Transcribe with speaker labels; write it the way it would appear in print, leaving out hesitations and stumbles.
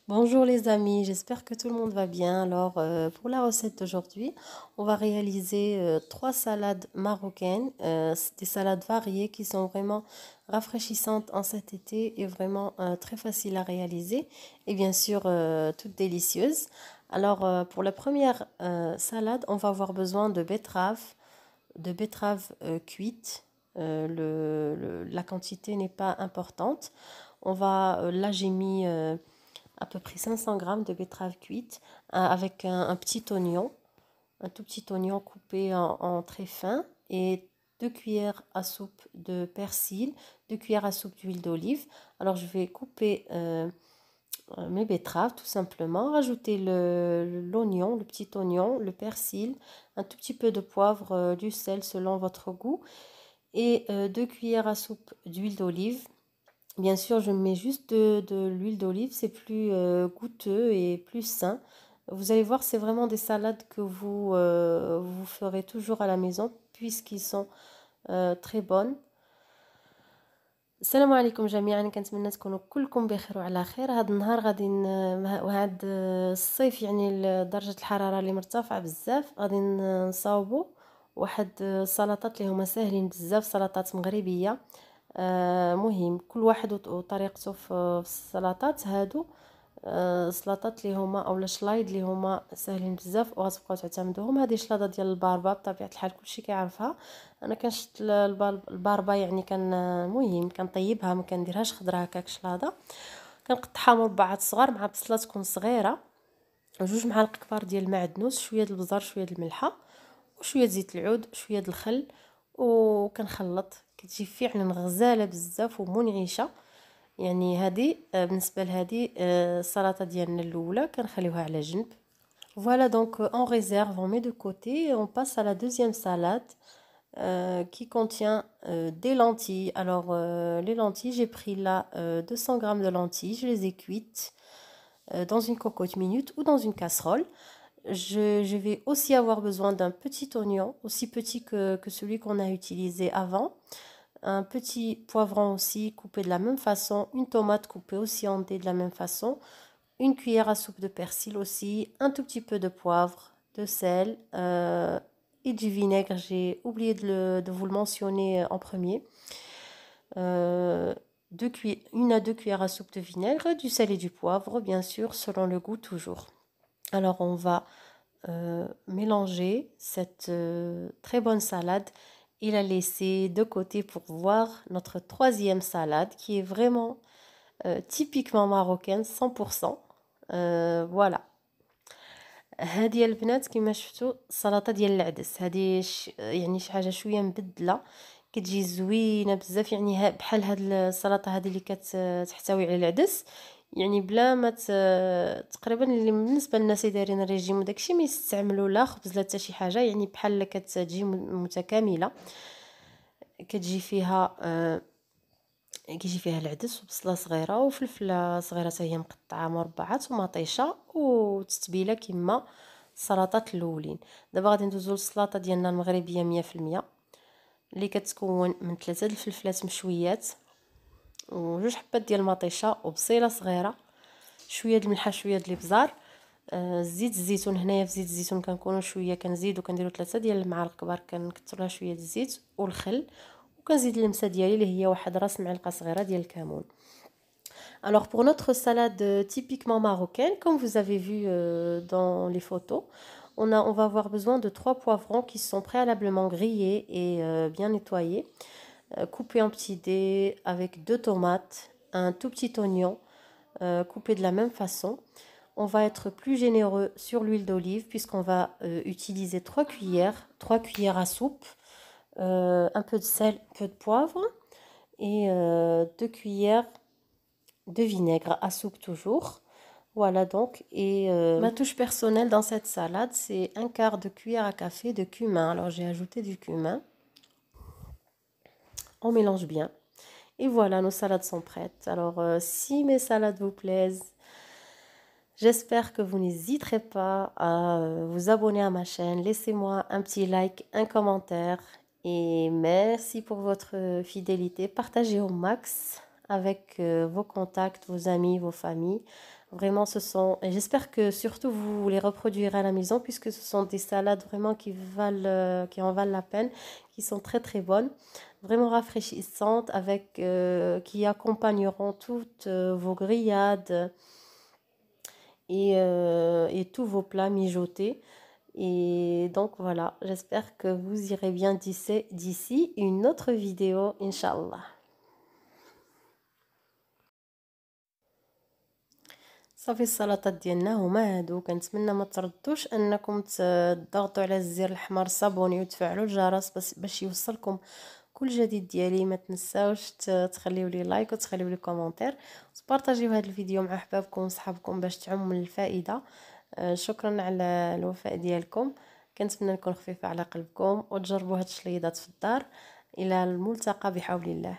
Speaker 1: Bonjour les amis, j'espère que tout le monde va bien. Alors pour la recette d'aujourd'hui, on va réaliser trois salades marocaines. C'est des salades variées qui sont vraiment rafraîchissantes en cet été et vraiment très faciles à réaliser et bien sûr toutes délicieuses. Alors pour la première salade, on va avoir besoin de betteraves cuites. La quantité n'est pas importante. Là j'ai mis à peu près 500 grammes de betteraves cuites avec un petit oignon, un tout petit oignon coupé en très fin et 2 cuillères à soupe de persil, 2 cuillères à soupe d'huile d'olive. Alors je vais couper mes betteraves tout simplement, rajouter l'oignon, le petit oignon, le persil, un tout petit peu de poivre, du sel selon votre goût et 2 cuillères à soupe d'huile d'olive. Bien sûr, je mets juste de l'huile d'olive, c'est plus goûteux et plus sain. Vous allez voir, c'est vraiment des salades que vous ferez toujours à la maison puisqu'ils sont très bonnes. السلام عليكم جميعا، كنتمنى تكونوا كلكم بخير وعلى خير. هذا النهار غادي وهاد الصيف يعني درجة الحرارة اللي مرتفعة بزاف، غادي نصاوبوا واحد السلطات اللي هما ساهلين بزاف، سلطات مغربية. مهم كل واحد وطريقته في السلطات هادو. سلطات اللي هما اولا شلايض اللي هما ساهلين بزاف وغتبقاو تعتمدوهم. هذه شلاضه ديال الباربه بطبيعه الحال كلشي كيعرفها. انا كنشط الباربه يعني مهم كنطيبها، ما كنديرهاش خضره هكاك شلاضه. كنقطعها مربعات صغار مع بصله تكون صغيره، وجوج معالق كبار ديال المعدنوس، شويه د البزر، شويه د الملحه، وشويه زيت العود، شويه د الخل، وكنخلط. كتجي فعلا غزاله بزاف ومنعشه. يعني هذه بالنسبه لهذه السلطه ديالنا الاولى كنخليوها على جنب. Voilà, donc on réserve, on met de côté et on passe à la deuxième salade qui contient des lentilles. Alors les lentilles, j'ai pris là 200 grammes de lentilles, je les ai cuites dans une cocotte minute ou dans une casserole. Je vais aussi avoir besoin d'un petit oignon, aussi petit que celui qu'on a utilisé avant. Un petit poivron aussi coupé de la même façon, une tomate coupée aussi en dés de la même façon, une cuillère à soupe de persil aussi, un tout petit peu de poivre, de sel et du vinaigre. J'ai oublié de vous le mentionner en premier. 1 à 2 cuillères à soupe de vinaigre, du sel et du poivre, bien sûr, selon le goût toujours. Alors on va mélanger cette très bonne salade et la laisser de côté pour voir notre troisième salade qui est vraiment typiquement marocaine 100%. Voilà. هذه البنات كما شفتوا السلطه ديال العدس. هذه يعني شي حاجه شويه مبدله، كتجي زوينه بزاف. يعني بحال هاد السلطه هذه اللي كتحتوي على العدس، يعني بلا ما تقريبا اللي بالنسبه للناس اللي دايرين الريجيم وداكشي ما يستعملوا لا خبز لا حتى شي حاجه. يعني بحال كتجي متكامله، كتجي فيها كيجي فيها العدس وبصله صغيره وفلفله صغيره حتى هي مقطعه مربعات ومطيشه وتتبيله كما السلطات الاولين. دابا غادي ندوزو للسلطه ديالنا المغربيه 100% اللي كتكون من 3 الفلفلات مشويات وجوج حبات ديال المطيشه وبصيله صغيره، شويه د الملحه، شويه د الابزار، زيت الزيتون. هنايا في زيت الزيتون كنكونوا شويه كنزيدو كنديروا 3 ديال المعالق كبار، كنكثر لها شويه د الزيت والخل، وكنزيد اللمسه ديالي اللي هي واحد راس معلقه صغيره ديال الكمون. Alors pour notre salade typiquement marocaine, comme vous avez vu dans les photos, on va avoir besoin de 3 poivrons qui sont préalablement grillés et bien nettoyés, coupés en petits dés, avec 2 tomates, un tout petit oignon coupé de la même façon. On va être plus généreux sur l'huile d'olive puisqu'on va utiliser 3 cuillères à soupe, un peu de sel, un peu de poivre et 2 cuillères de vinaigre à soupe toujours. Voilà donc. Et ma touche personnelle dans cette salade, c'est 1/4 de cuillère à café de cumin. Alors j'ai ajouté du cumin. On mélange bien. Et voilà, nos salades sont prêtes. Alors si mes salades vous plaisent, j'espère que vous n'hésiterez pas à vous abonner à ma chaîne. Laissez-moi un petit like, un commentaire. Et merci pour votre fidélité. Partagez au max. avec vos contacts, vos amis, vos familles. Vraiment, j'espère que surtout vous les reproduirez à la maison puisque ce sont des salades vraiment qui en valent la peine, qui sont très très bonnes, vraiment rafraîchissantes, qui accompagneront toutes vos grillades et tous vos plats mijotés. Et donc voilà, j'espère que vous irez bien d'ici une autre vidéo, Inch'Allah. صافي السلطات ديالنا هما هادو. كنتمنى ما تردوش انكم تضغطوا على الزر الاحمر صابوني وتفعلوا الجرس باش يوصلكم كل جديد ديالي. ما تنساوش تخليو لي لايك وتخليو لي كومنتير وتبارطاجيو هذا الفيديو مع احبابكم وصحابكم باش تعم الفائده. شكرا على الوفاء ديالكم. كنتمنى نكون خفيفه على قلبكم وتجربوا هاد الشليضات في الدار. الى الملتقى بحول الله.